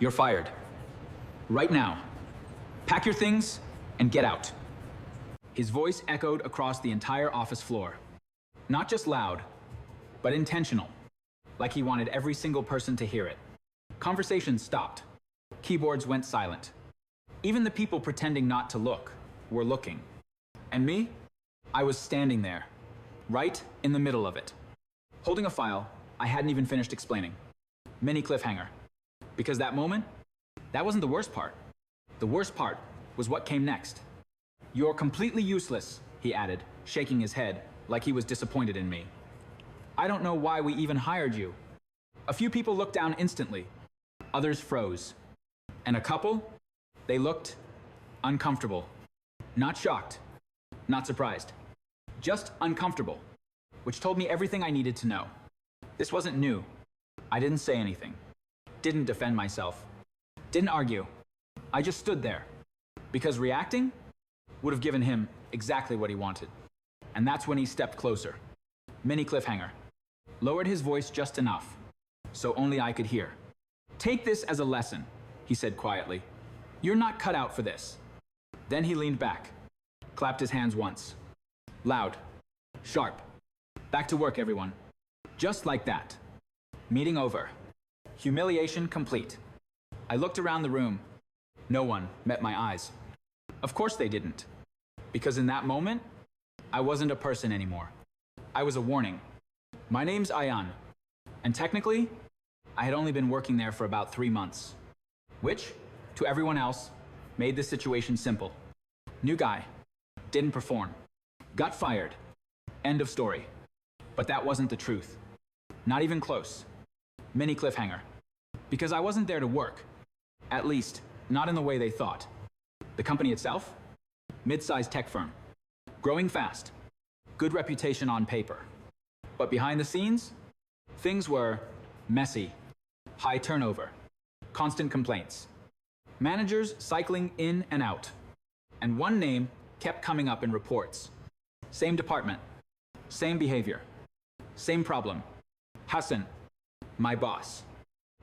You're fired. Right now. Pack your things and get out. His voice echoed across the entire office floor. Not just loud, but intentional, like he wanted every single person to hear it. Conversations stopped. Keyboards went silent. Even the people pretending not to look were looking. And me? I was standing there, right in the middle of it, holding a file I hadn't even finished explaining. Mini cliffhanger. Because that moment, that wasn't the worst part. The worst part was what came next. "You're completely useless," he added, shaking his head like he was disappointed in me. "I don't know why we even hired you." A few people looked down instantly. Others froze. And a couple, they looked uncomfortable. Not shocked, not surprised. Just uncomfortable, which told me everything I needed to know. This wasn't new. I didn't say anything. Didn't defend myself. Didn't argue. I just stood there. Because reacting would have given him exactly what he wanted. And that's when he stepped closer. Mini cliffhanger. Lowered his voice just enough, so only I could hear. "Take this as a lesson," he said quietly. "You're not cut out for this." Then he leaned back, clapped his hands once. Loud, sharp. "Back to work, everyone." Just like that. Meeting over. Humiliation complete. I looked around the room. No one met my eyes. Of course they didn't. Because in that moment, I wasn't a person anymore. I was a warning. My name's Ayan, and technically, I had only been working there for about 3 months. Which, to everyone else, made the situation simple. New guy. Didn't perform. Got fired. End of story. But that wasn't the truth. Not even close. Mini cliffhanger. Because I wasn't there to work. At least, not in the way they thought. The company itself? Mid-sized tech firm. Growing fast. Good reputation on paper. But behind the scenes, things were messy. High turnover. Constant complaints. Managers cycling in and out. And one name kept coming up in reports. Same department. Same behavior. Same problem. Hassan, my boss.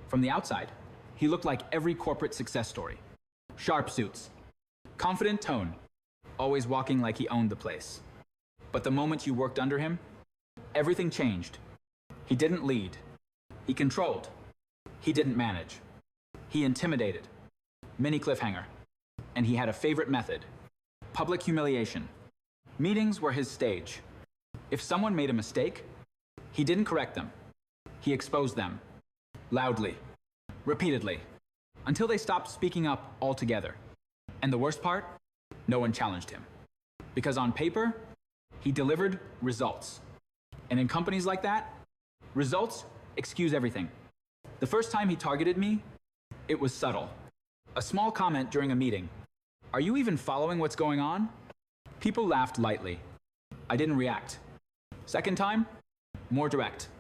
From the outside, he looked like every corporate success story. Sharp suits. Confident tone. Always walking like he owned the place. But the moment you worked under him, everything changed. He didn't lead. He controlled. He didn't manage. He intimidated. Mini cliffhanger. And he had a favorite method. Public humiliation. Meetings were his stage. If someone made a mistake, he didn't correct them. He exposed them. Loudly. Repeatedly. Until they stopped speaking up altogether. And the worst part? No one challenged him. Because on paper, he delivered results. And in companies like that, results excuse everything. The first time he targeted me, it was subtle. A small comment during a meeting. "Are you even following what's going on?" People laughed lightly. I didn't react. Second time, more direct.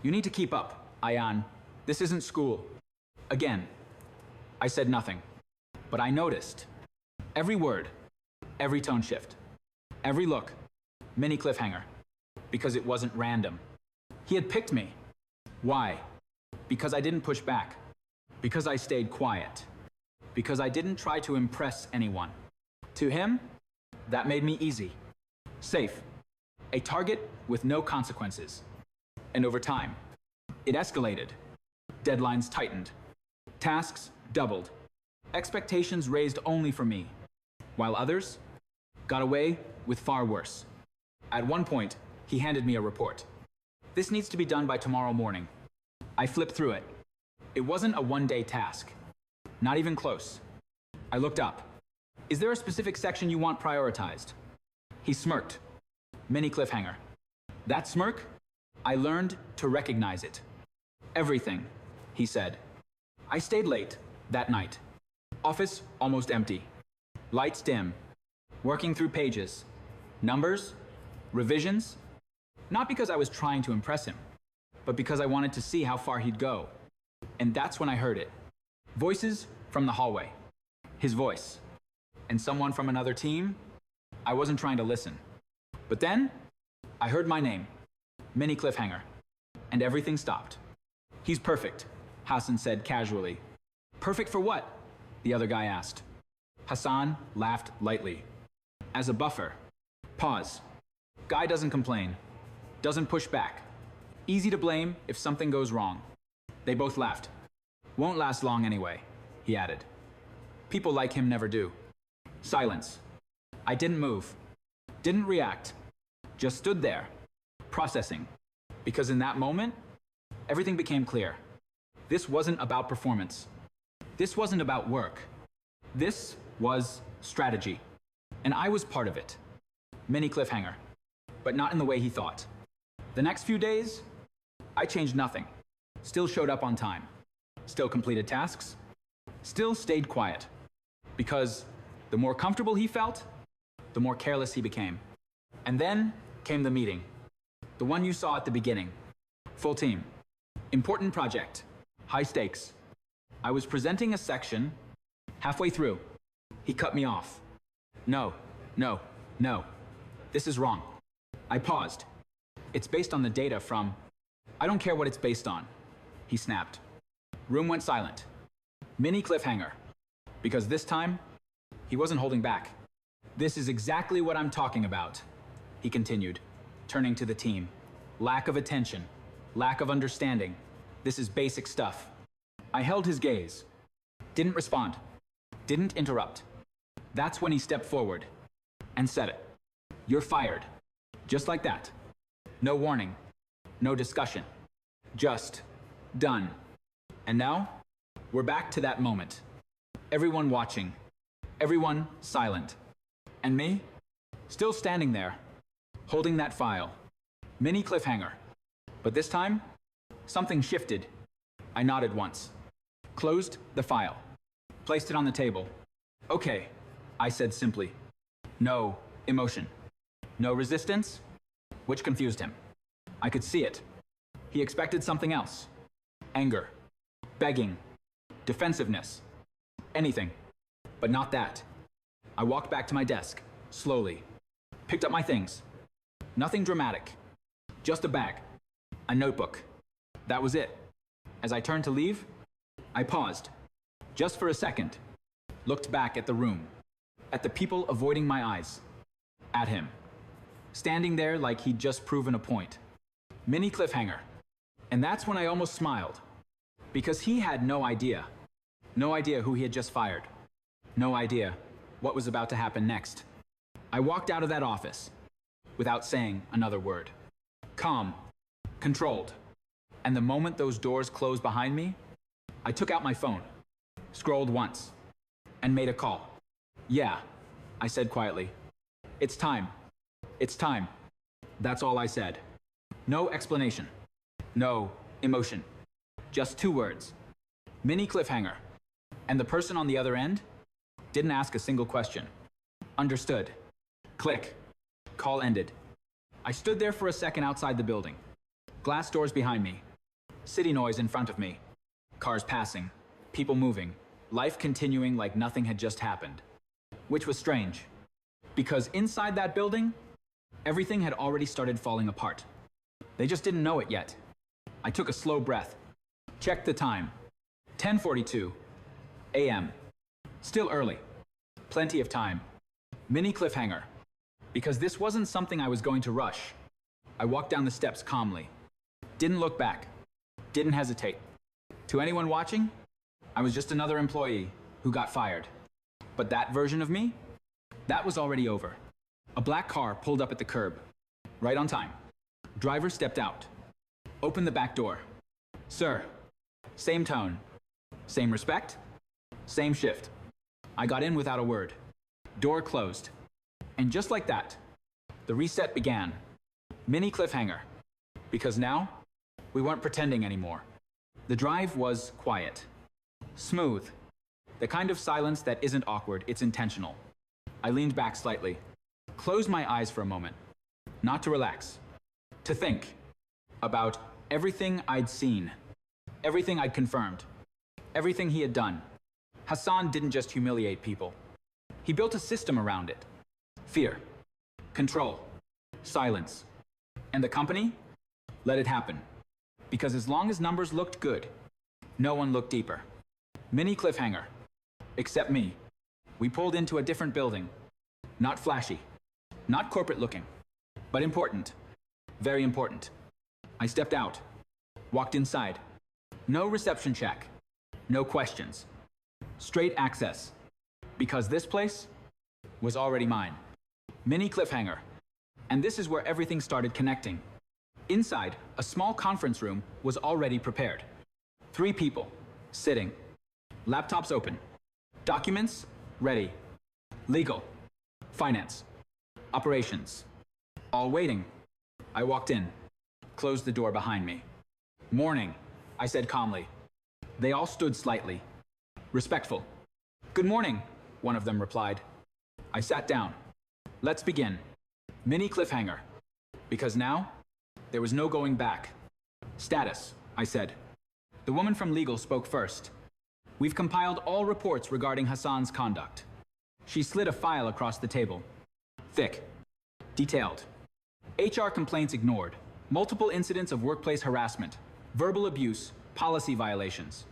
"You need to keep up, Ayan. This isn't school." Again, I said nothing. But I noticed. Every word, every tone shift, every look, mini cliffhanger. Because it wasn't random. He had picked me. Why? Because I didn't push back. Because I stayed quiet. Because I didn't try to impress anyone. To him, that made me easy. Safe. A target with no consequences. And over time, it escalated. Deadlines tightened. Tasks doubled. Expectations raised only for me. While others got away with far worse. At one point, he handed me a report. "This needs to be done by tomorrow morning." I flipped through it. It wasn't a one-day task. Not even close. I looked up. "Is there a specific section you want prioritized?" He smirked. Mini cliffhanger. That smirk, I learned to recognize it. "Everything," he said. I stayed late that night. Office almost empty. Lights dim. Working through pages. Numbers. Revisions. Not because I was trying to impress him, but because I wanted to see how far he'd go. And that's when I heard it. Voices from the hallway. His voice. And someone from another team. I wasn't trying to listen. But then, I heard my name. Mini cliffhanger. And everything stopped. "He's perfect," Hassan said casually. Perfect for what? The other guy asked. Hassan laughed lightly. As a buffer. Pause. Guy doesn't complain. Doesn't push back. Easy to blame if something goes wrong. They both laughed. Won't last long anyway, he added. People like him never do. Silence. I didn't move. Didn't react. Just stood there, processing. Because in that moment, everything became clear. This wasn't about performance. This wasn't about work. This was strategy. And I was part of it. Mini cliffhanger. But not in the way he thought. The next few days, I changed nothing. Still showed up on time. Still completed tasks. Still stayed quiet. Because the more comfortable he felt, the more careless he became. And then came the meeting. The one you saw at the beginning. Full team. Important project. High stakes. I was presenting a section. Halfway through, he cut me off. No. This is wrong. I paused. It's based on the data from... I don't care what it's based on. He snapped. Room went silent. Mini cliffhanger. Because this time, he wasn't holding back. This is exactly what I'm talking about, he continued, turning to the team. Lack of attention. Lack of understanding. This is basic stuff. I held his gaze. Didn't respond. Didn't interrupt. That's when he stepped forward and said it. You're fired. Just like that. No warning. No discussion. Just done. And now, we're back to that moment. Everyone watching. Everyone silent. And me, still standing there, holding that file. Mini cliffhanger. But this time, something shifted. I nodded once. Closed the file. Placed it on the table. Okay, I said simply. No emotion. No resistance, which confused him. I could see it. He expected something else. Anger. Begging. Defensiveness. Anything. But not that. I walked back to my desk, slowly. Picked up my things. Nothing dramatic. Just a bag. A notebook. That was it. As I turned to leave, I paused. Just for a second. Looked back at the room. At the people avoiding my eyes. At him. Standing there like he'd just proven a point. Mini cliffhanger. And that's when I almost smiled. Because he had no idea. No idea who he had just fired. No idea what was about to happen next. I walked out of that office without saying another word. Calm. Controlled. And the moment those doors closed behind me, I took out my phone, scrolled once, and made a call. Yeah, I said quietly. It's time. It's time. That's all I said. No explanation. No emotion. Just 2 words. Mini cliffhanger. And the person on the other end didn't ask a single question. Understood. Click. Call ended. I stood there for a second outside the building. Glass doors behind me. City noise in front of me. Cars passing. People moving. Life continuing like nothing had just happened. Which was strange. Because inside that building, everything had already started falling apart. They just didn't know it yet. I took a slow breath. Checked the time. 10:42 a.m. Still early. Plenty of time. Mini cliffhanger. Because this wasn't something I was going to rush. I walked down the steps calmly. Didn't look back. Didn't hesitate. To anyone watching, I was just another employee who got fired. But that version of me, that was already over. A black car pulled up at the curb. Right on time. Driver stepped out. Opened the back door. Sir. Same tone. Same respect. Same shift. I got in without a word. Door closed. And just like that, the reset began. Mini cliffhanger. Because now, we weren't pretending anymore. The drive was quiet. Smooth. The kind of silence that isn't awkward, it's intentional. I leaned back slightly. Closed my eyes for a moment. Not to relax. To think. About everything I'd seen. Everything I'd confirmed. Everything he had done. Hassan didn't just humiliate people. He built a system around it. Fear. Control. Silence. And the company let it happen. Because as long as numbers looked good, no one looked deeper. Mini cliffhanger. Except me. We pulled into a different building. Not flashy. Not corporate looking. But important. Very important. I stepped out. Walked inside. No reception check. No questions. Straight access. Because this place was already mine. Mini cliffhanger. And this is where everything started connecting. Inside, a small conference room was already prepared. 3 people, sitting. Laptops open. Documents, ready. Legal. Finance. Operations. All waiting. I walked in. Closed the door behind me. Morning, I said calmly. They all stood slightly. Respectful. Good morning, one of them replied. I sat down. Let's begin. Mini cliffhanger. Because now, there was no going back. Status, I said. The woman from legal spoke first. We've compiled all reports regarding Hassan's conduct. She slid a file across the table. Thick. Detailed. HR complaints ignored. Multiple incidents of workplace harassment. Verbal abuse. Policy violations.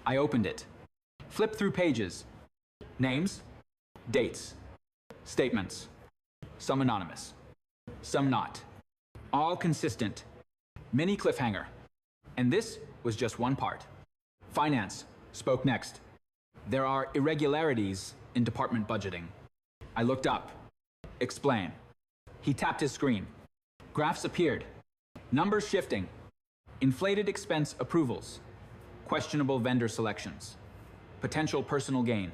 I opened it. Flipped through pages. Names. Dates. Statements. Some anonymous. Some not. All consistent. Mini cliffhanger. And this was just one part. Finance spoke next. There are irregularities in department budgeting. I looked up. Explain. He tapped his screen. Graphs appeared. Numbers shifting. Inflated expense approvals. Questionable vendor selections. Potential personal gain.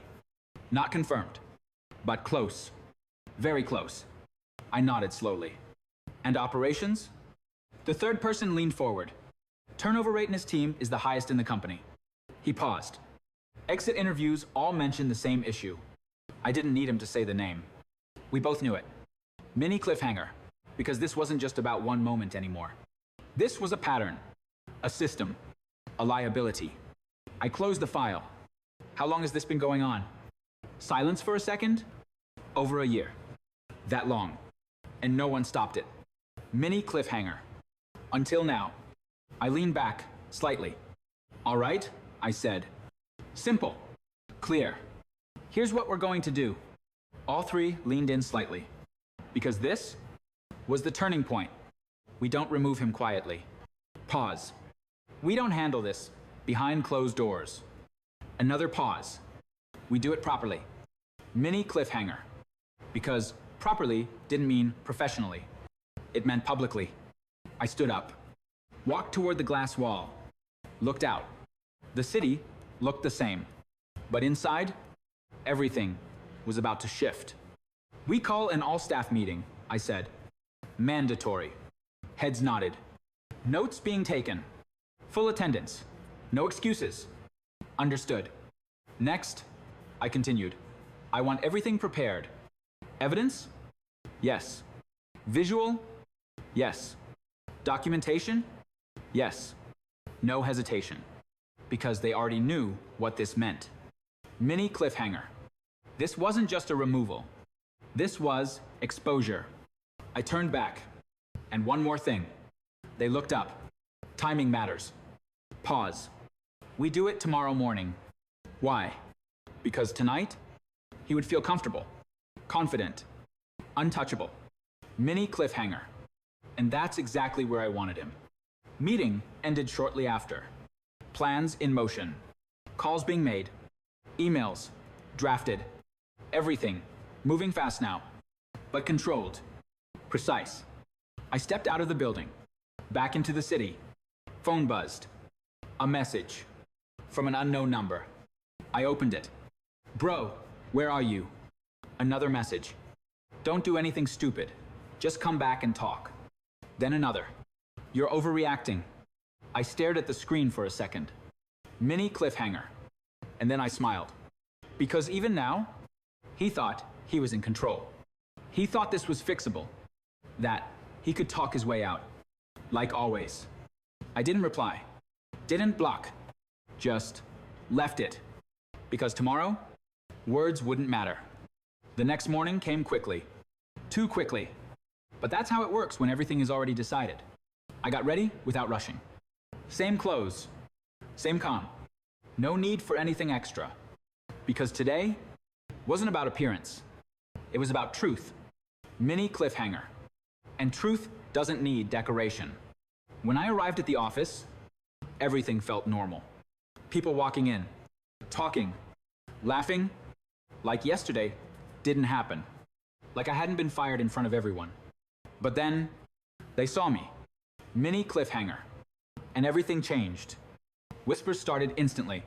Not confirmed, but close. Very close. I nodded slowly. And operations? The third person leaned forward. Turnover rate in his team is the highest in the company. He paused. Exit interviews all mentioned the same issue. I didn't need him to say the name. We both knew it. Mini cliffhanger, because this wasn't just about one moment anymore. This was a pattern, a system, a liability. I closed the file. How long has this been going on? Silence for a second? Over a year. That long. And no one stopped it. Mini cliffhanger. Until now. I leaned back, slightly. All right, I said. Simple. Clear. Here's what we're going to do. All 3 leaned in slightly. Because this was the turning point. We don't remove him quietly. Pause. We don't handle this behind closed doors. Another pause. We do it properly. Mini cliffhanger. Because properly didn't mean professionally. It meant publicly. I stood up. Walked toward the glass wall. Looked out. The city looked the same. But inside, everything was about to shift. We call an all-staff meeting, I said. Mandatory. Heads nodded. Notes being taken. Full attendance. No excuses. Understood. Next, I continued. I want everything prepared. Evidence? Yes. Visual? Yes. Documentation? Yes. No hesitation. Because they already knew what this meant. Mini cliffhanger. This wasn't just a removal. This was exposure. I turned back. And one more thing. They looked up. Timing matters. Pause. We do it tomorrow morning. Why? Because tonight, he would feel comfortable, confident, untouchable. Mini cliffhanger. And that's exactly where I wanted him. Meeting ended shortly after. Plans in motion. Calls being made. Emails drafted. Everything moving fast now, but controlled. Precise. I stepped out of the building, back into the city. Phone buzzed. A message from an unknown number. I opened it. Bro, where are you? Another message. Don't do anything stupid. Just come back and talk. Then another. You're overreacting. I stared at the screen for a second. Mini cliffhanger. And then I smiled. Because even now, he thought he was in control. He thought this was fixable. That he could talk his way out. Like always. I didn't reply. Didn't block. Just left it. Because tomorrow, words wouldn't matter. The next morning came quickly. Too quickly. But that's how it works when everything is already decided. I got ready without rushing. Same clothes. Same calm. No need for anything extra. Because today wasn't about appearance. It was about truth. Mini cliffhanger. And truth doesn't need decoration. When I arrived at the office, everything felt normal. People walking in, talking, laughing, like yesterday didn't happen. Like I hadn't been fired in front of everyone. But then, they saw me. Mini cliffhanger. And everything changed. Whispers started instantly.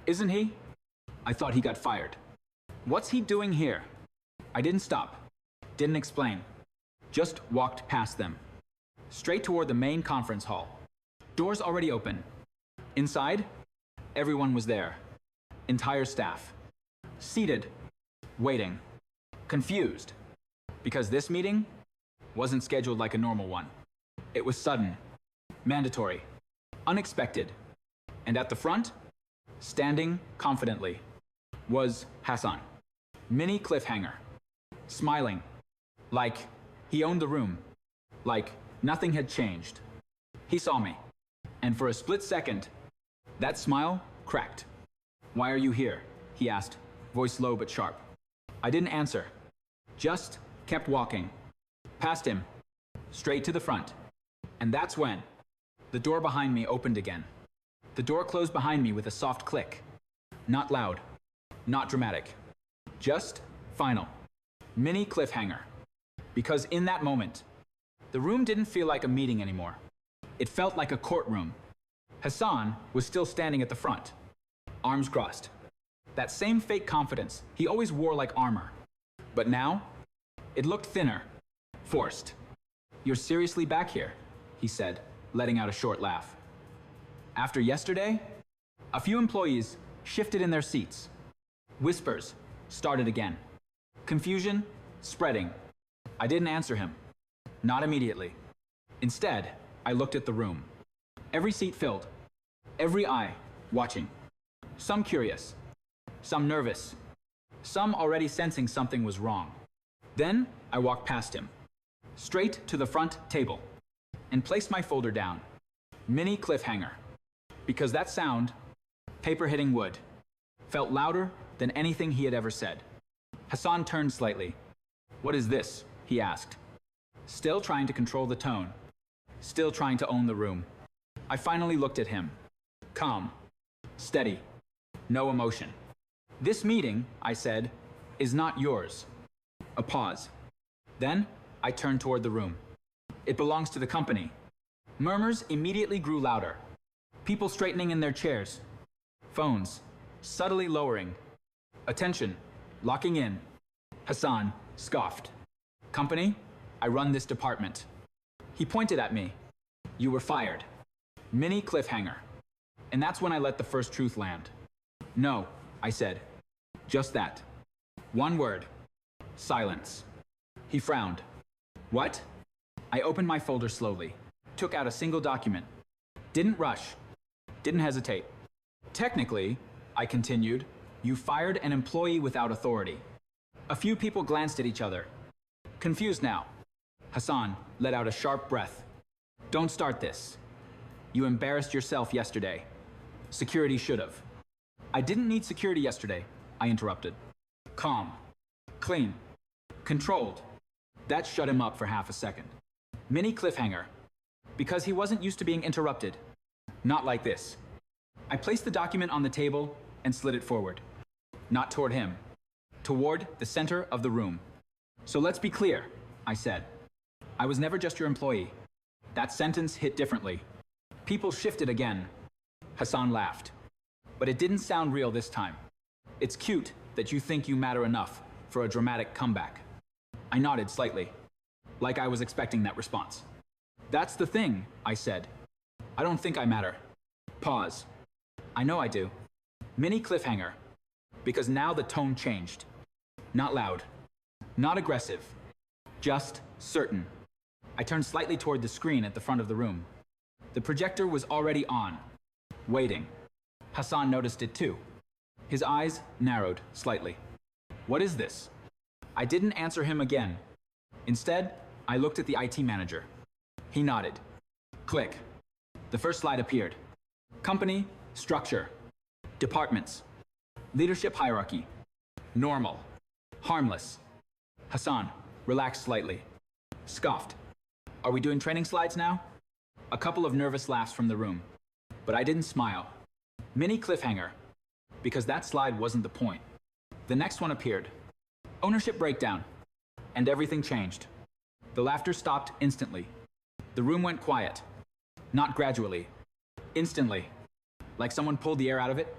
Isn't he? I thought he got fired. What's he doing here? I didn't stop. Didn't explain. Just walked past them. Straight toward the main conference hall. Doors already open. Inside, everyone was there. Entire staff. Seated. Waiting. Confused. Because this meeting wasn't scheduled like a normal one. It was sudden. Mandatory. Unexpected. And at the front, standing confidently, was Hassan. Mini cliffhanger. Smiling. Like he owned the room. Like nothing had changed. He saw me. And for a split second, that smile cracked. Why are you here? He asked, voice low but sharp. I didn't answer. Just kept walking. Past him. Straight to the front. And that's when the door behind me opened again. The door closed behind me with a soft click. Not loud. Not dramatic. Just final. Mini cliffhanger. Because in that moment, the room didn't feel like a meeting anymore. It felt like a courtroom. Hassan was still standing at the front, arms crossed. That same fake confidence he always wore like armor. But now, it looked thinner, forced. You're seriously back here, he said, letting out a short laugh. After yesterday, a few employees shifted in their seats. Whispers started again. Confusion spreading. I didn't answer him. Not immediately. Instead, I looked at the room. Every seat filled. Every eye watching. Some curious. Some nervous. Some already sensing something was wrong. Then I walked past him. Straight to the front table. And placed my folder down. Mini cliffhanger. Because that sound, paper hitting wood, felt louder than anything he had ever said. Hassan turned slightly. What is this? He asked. Still trying to control the tone. Still trying to own the room. I finally looked at him. Calm. Steady. No emotion. This meeting, I said, is not yours. A pause. Then I turned toward the room. It belongs to the company. Murmurs immediately grew louder. People straightening in their chairs. Phones subtly lowering. Attention locking in. Hassan scoffed. Company, I run this department. He pointed at me. You were fired. Mini cliffhanger. And that's when I let the first truth land. No, I said. Just that. One word. Silence. He frowned. What? I opened my folder slowly. Took out a single document. Didn't rush. Didn't hesitate. Technically, I continued, you fired an employee without authority. A few people glanced at each other. Confused now. Hassan let out a sharp breath. Don't start this. You embarrassed yourself yesterday. Security should have. I didn't need security yesterday, I interrupted. Calm. Clean. Controlled. That shut him up for half a second. Mini cliffhanger. Because he wasn't used to being interrupted. Not like this. I placed the document on the table and slid it forward. Not toward him. Toward the center of the room. So let's be clear, I said. I was never just your employee. That sentence hit differently. People shifted again. Hassan laughed. But it didn't sound real this time. It's cute that you think you matter enough for a dramatic comeback. I nodded slightly, like I was expecting that response. That's the thing, I said. I don't think I matter. Pause. I know I do. Mini cliffhanger. Because now the tone changed. Not loud. Not aggressive. Just certain. I turned slightly toward the screen at the front of the room. The projector was already on. Waiting. Hassan noticed it too. His eyes narrowed slightly. What is this? I didn't answer him again. Instead, I looked at the IT manager. He nodded. Click. The first slide appeared. Company, structure. Departments. Leadership hierarchy. Normal. Harmless. Hassan relaxed slightly. Scoffed. Are we doing training slides now? A couple of nervous laughs from the room. But I didn't smile. Mini cliffhanger. Because that slide wasn't the point. The next one appeared. Ownership breakdown. And everything changed. The laughter stopped instantly. The room went quiet. Not gradually. Instantly. Like someone pulled the air out of it.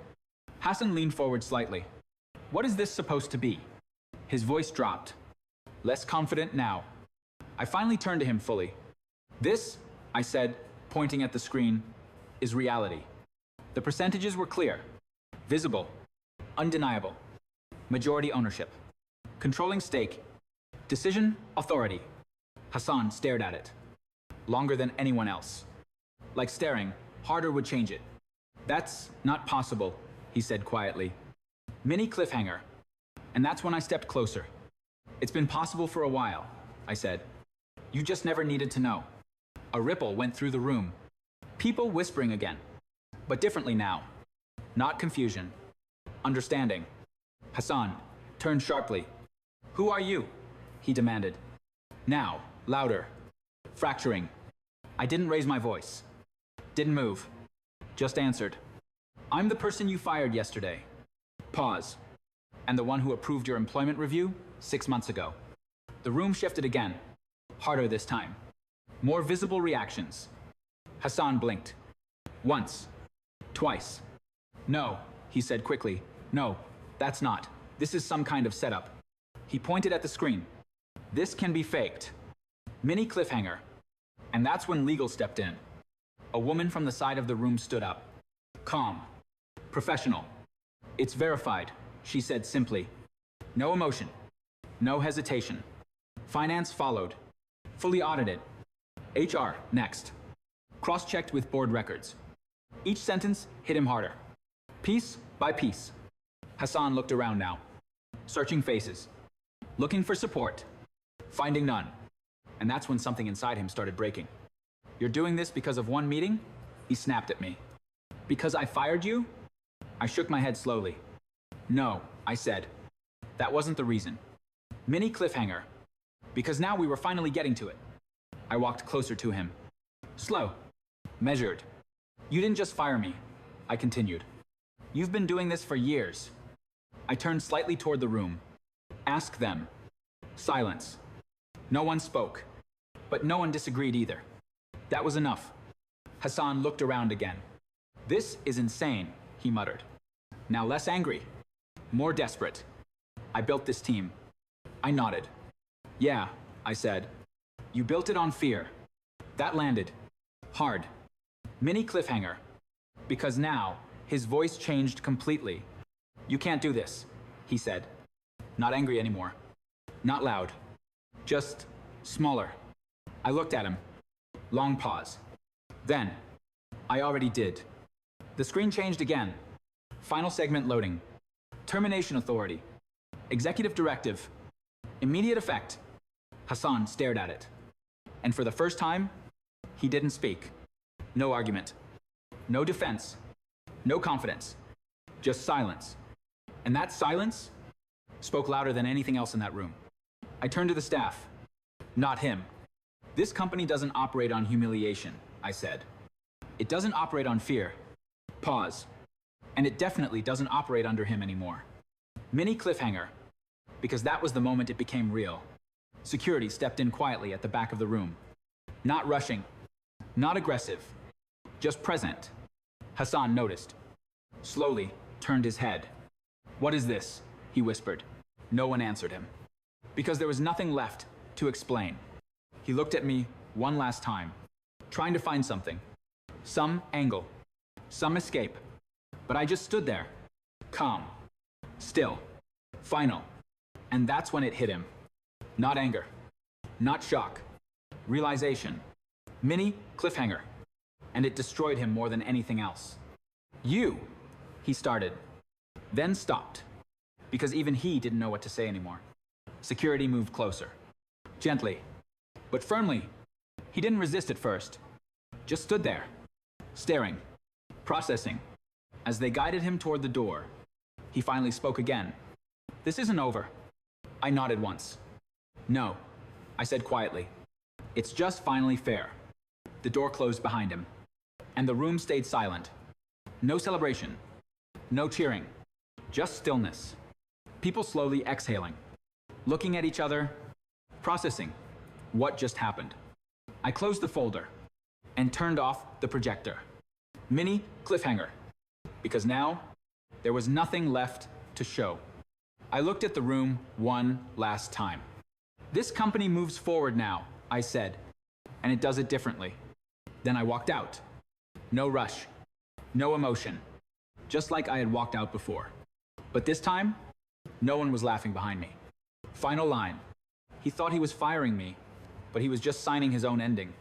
Hassan leaned forward slightly. What is this supposed to be? His voice dropped. Less confident now. I finally turned to him fully. This, I said, pointing at the screen, is reality. The percentages were clear. Visible. Undeniable. Majority ownership. Controlling stake. Decision authority. Hassan stared at it. Longer than anyone else. Like staring, harder would change it. That's not possible, he said quietly. Mini cliffhanger. And that's when I stepped closer. It's been possible for a while, I said. You just never needed to know. A ripple went through the room. People whispering again. But differently now. Not confusion. Understanding. Hassan turned sharply. Who are you? He demanded. Now, louder. Fracturing. I didn't raise my voice. Didn't move. Just answered. I'm the person you fired yesterday. Pause. And the one who approved your employment review 6 months ago. The room shifted again. Harder this time. More visible reactions. Hassan blinked. Once. Twice. No, he said quickly. No, that's not. This is some kind of setup. He pointed at the screen. This can be faked. Mini cliffhanger. And that's when legal stepped in. A woman from the side of the room stood up. Calm. Professional. It's verified, she said simply. No emotion. No hesitation. Finance followed. Fully audited. HR next. Cross-checked with board records. Each sentence hit him harder. Piece by piece. Hassan looked around now. Searching faces. Looking for support. Finding none. And that's when something inside him started breaking. You're doing this because of one meeting? He snapped at me. Because I fired you? I shook my head slowly. No, I said. That wasn't the reason. Mini cliffhanger. Because now we were finally getting to it. I walked closer to him. Slow. Measured. You didn't just fire me, I continued. You've been doing this for years. I turned slightly toward the room. Ask them. Silence. No one spoke. But no one disagreed either. That was enough. Hassan looked around again. This is insane, he muttered. Now less angry. More desperate. I built this team. I nodded. Yeah, I said. You built it on fear. That landed. Hard. Mini cliffhanger. Because now, his voice changed completely. You can't do this, he said. Not angry anymore. Not loud. Just smaller. I looked at him. Long pause. Then, I already did. The screen changed again. Final segment loading. Termination authority. Executive directive. Immediate effect. Hassan stared at it. And for the first time, he didn't speak. No argument. No defense. No confidence. Just silence. And that silence spoke louder than anything else in that room. I turned to the staff. Not him. This company doesn't operate on humiliation, I said. It doesn't operate on fear. Pause. And it definitely doesn't operate under him anymore. Mini cliffhanger. Because that was the moment it became real. Security stepped in quietly at the back of the room. Not rushing. Not aggressive. Just present. Hassan noticed. Slowly turned his head. What is this? He whispered. No one answered him. Because there was nothing left to explain. He looked at me one last time, trying to find something. Some angle. Some escape. But I just stood there. Calm. Still. Final. And that's when it hit him. Not anger. Not shock. Realization. Mini cliffhanger. And it destroyed him more than anything else. You, he started. Then stopped. Because even he didn't know what to say anymore. Security moved closer. Gently. But firmly. He didn't resist at first. Just stood there. Staring. Processing. As they guided him toward the door, he finally spoke again. "This isn't over." I nodded once. "No," I said quietly. "It's just finally fair." The door closed behind him, and the room stayed silent. No celebration, no cheering, just stillness. People slowly exhaling, looking at each other, processing what just happened. I closed the folder and turned off the projector. Mini cliffhanger, because now there was nothing left to show. I looked at the room one last time. "This company moves forward now," I said, "and it does it differently." Then I walked out. No rush, no emotion, just like I had walked out before. But this time, no one was laughing behind me. Final line. He thought he was firing me, but he was just signing his own ending.